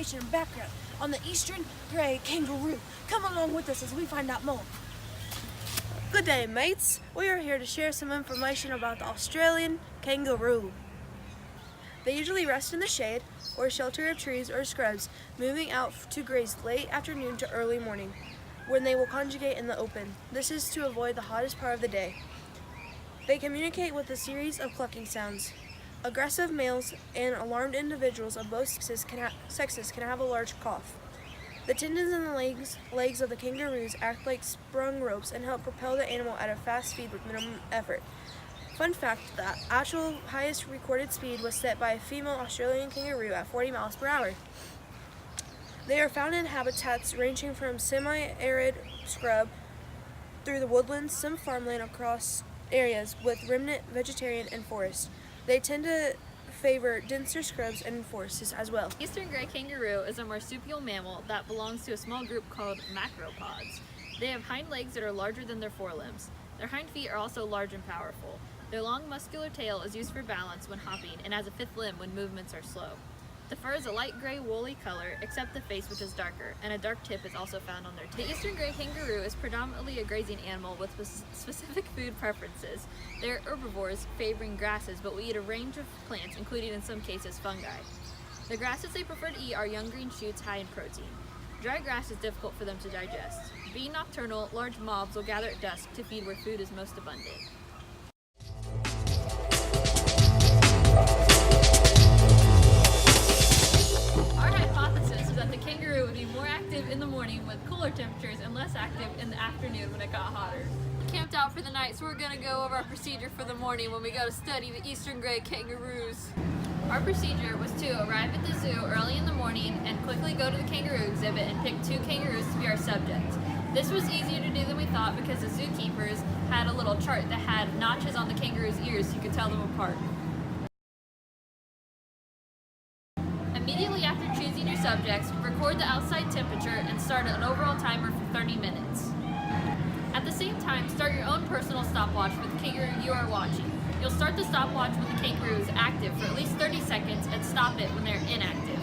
information and background on the eastern grey kangaroo. Come along with us as we find out more. Good day, mates. We are here to share some information about the Australian kangaroo. They usually rest in the shade or shelter of trees or scrubs, moving out to graze late afternoon to early morning, when they will congregate in the open. This is to avoid the hottest part of the day. They communicate with a series of clucking sounds. Aggressive males and alarmed individuals of both sexes can have a large cough. The tendons in the legs of the kangaroos act like sprung ropes and help propel the animal at a fast speed with minimum effort. Fun fact, the actual highest recorded speed was set by a female Australian kangaroo at 40 miles per hour. They are found in habitats ranging from semi-arid scrub through the woodlands, some farmland across areas with remnant vegetation and forest. They tend to favor denser scrubs and forests as well. Eastern gray kangaroo is a marsupial mammal that belongs to a small group called macropods. They have hind legs that are larger than their forelimbs. Their hind feet are also large and powerful. Their long muscular tail is used for balance when hopping and as a fifth limb when movements are slow. The fur is a light gray woolly color, except the face, which is darker, and a dark tip is also found on their tail. The eastern gray kangaroo is predominantly a grazing animal with specific food preferences. They are herbivores, favoring grasses, but will eat a range of plants, including in some cases fungi. The grasses they prefer to eat are young green shoots high in protein. Dry grass is difficult for them to digest. Being nocturnal, large mobs will gather at dusk to feed where food is most abundant. In the morning with cooler temperatures and less active in the afternoon when it got hotter. We camped out for the night, so we're going to go over our procedure for the morning when we go to study the eastern gray kangaroos. Our procedure was to arrive at the zoo early in the morning and quickly go to the kangaroo exhibit and pick 2 kangaroos to be our subject. This was easier to do than we thought because the zookeepers had a little chart that had notches on the kangaroo's ears so you could tell them apart. Immediately after choosing your subjects, record the outside temperature and start an overall timer for 30 minutes. At the same time, start your own personal stopwatch for the kangaroo you are watching. You'll start the stopwatch when the kangaroo is active for at least 30 seconds and stop it when they're inactive.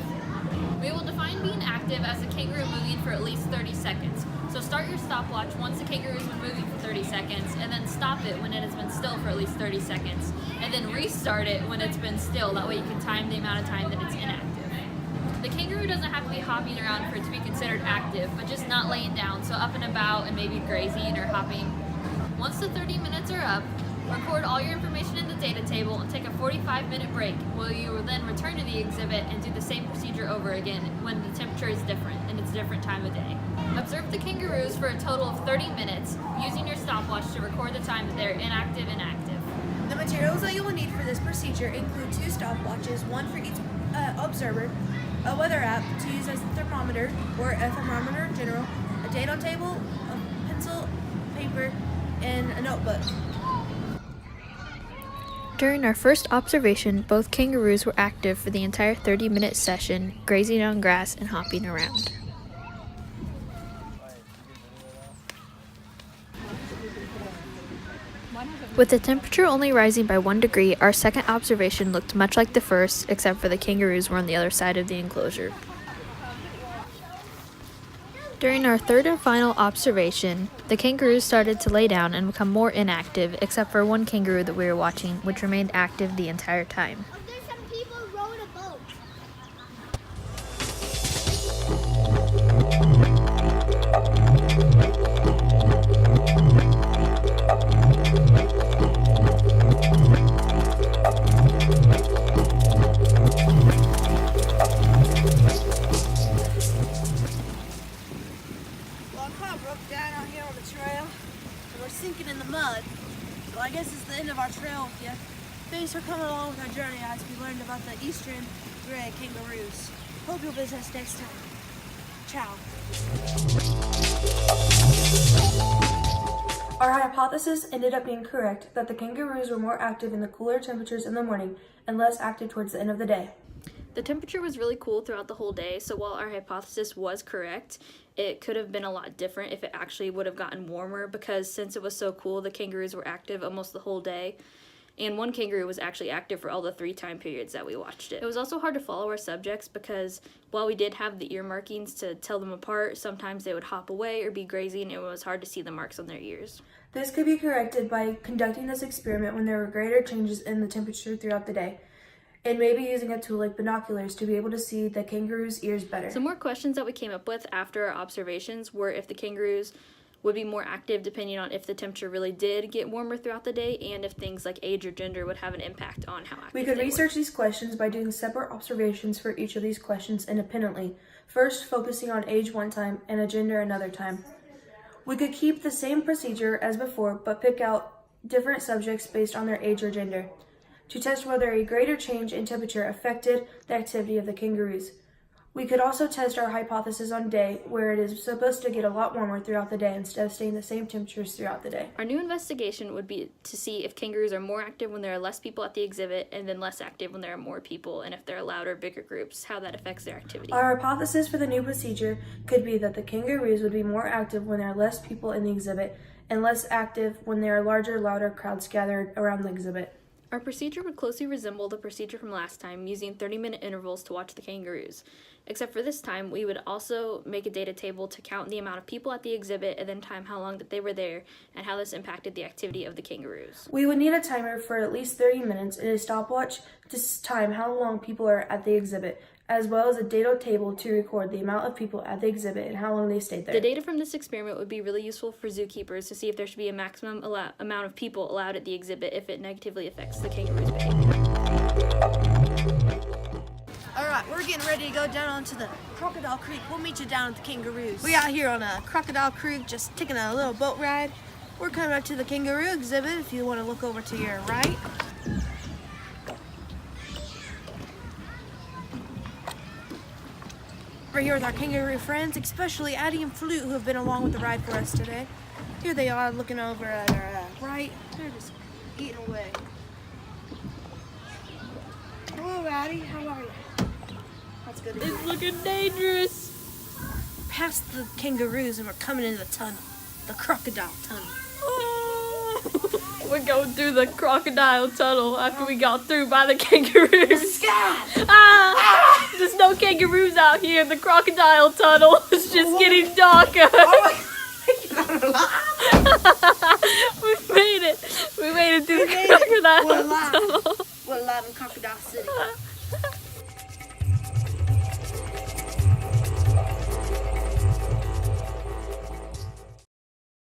We will define being active as the kangaroo moving for at least 30 seconds. So start your stopwatch once the kangaroo has been moving for 30 seconds, and then stop it when it has been still for at least 30 seconds, and then restart it when it's been still. That way you can time the amount of time that it's inactive. The kangaroo doesn't have to be hopping around for it to be considered active, but just not laying down, so up and about and maybe grazing or hopping. Once the 30 minutes are up, record all your information in the data table and take a 45-minute break, where you will then return to the exhibit and do the same procedure over again when the temperature is different and it's a different time of day. Observe the kangaroos for a total of 30 minutes, using your stopwatch to record the time that they're inactive and active. The materials that you will need for this procedure include 2 stopwatches, one for each observer, a weather app to use as a thermometer or a thermometer in general, a data table, a pencil, paper, and a notebook. During our first observation, both kangaroos were active for the entire 30-minute session, grazing on grass and hopping around. With the temperature only rising by 1 degree, our second observation looked much like the first, except for the kangaroos were on the other side of the enclosure. During our third and final observation, the kangaroos started to lay down and become more inactive, except for one kangaroo that we were watching, which remained active the entire time. Some people rowed a boat. Down out here on the trail, and we're sinking in the mud. So I guess it's the end of our trail with you. Thanks for coming along with our journey as we learned about the eastern gray kangaroos. Hope you'll visit us next time. Ciao. Our hypothesis ended up being correct that the kangaroos were more active in the cooler temperatures in the morning and less active towards the end of the day. The temperature was really cool throughout the whole day, so while our hypothesis was correct, it could have been a lot different if it actually would have gotten warmer, because since it was so cool, the kangaroos were active almost the whole day. and one kangaroo was actually active for all the 3 time periods that we watched it. It was also hard to follow our subjects because while we did have the ear markings to tell them apart, sometimes they would hop away or be grazing, and it was hard to see the marks on their ears. This could be corrected by conducting this experiment when there were greater changes in the temperature throughout the day, and maybe using a tool like binoculars to be able to see the kangaroo's ears better. Some more questions that we came up with after our observations were if the kangaroos would be more active depending on if the temperature really did get warmer throughout the day, and if things like age or gender would have an impact on how active We could they research were. these questions by doing separate observations for each of these questions independently, first focusing on age one time and a gender another time. We could keep the same procedure as before, but pick out different subjects based on their age or gender to test whether a greater change in temperature affected the activity of the kangaroos. We could also test our hypothesis on day, where it is supposed to get a lot warmer throughout the day instead of staying the same temperatures throughout the day. Our new investigation would be to see if kangaroos are more active when there are less people at the exhibit, and then less active when there are more people, and if there are louder, bigger groups, how that affects their activity. Our hypothesis for the new procedure could be that the kangaroos would be more active when there are less people in the exhibit, and less active when there are larger, louder crowds gathered around the exhibit. Our procedure would closely resemble the procedure from last time, using 30-minute intervals to watch the kangaroos. Except for this time, we would also make a data table to count the amount of people at the exhibit and then time how long that they were there and how this impacted the activity of the kangaroos. We would need a timer for at least 30 minutes and a stopwatch to time how long people are at the exhibit, as well as a data table to record the amount of people at the exhibit and how long they stayed there. The data from this experiment would be really useful for zookeepers to see if there should be a maximum amount of people allowed at the exhibit if it negatively affects the kangaroo's behavior. Alright, we're getting ready to go down onto the Crocodile Creek. We'll meet you down at the kangaroos. We out here on a Crocodile Creek, just taking a little boat ride. We're coming up to the kangaroo exhibit if you want to look over to your right. We're here with our kangaroo friends, especially Addie and Flute, who have been along with the ride for us today. Here they are looking over at our right. They're just eating away. Hello, Addie. How are you? That's good. It's looking dangerous. Past the kangaroos and we're coming into the tunnel, the crocodile tunnel. We're going through the crocodile tunnel after we got through by the kangaroos. There's no kangaroos out here. The crocodile tunnel is just getting darker. We made it. We made it through the crocodile tunnel. We're alive in Crocodile City.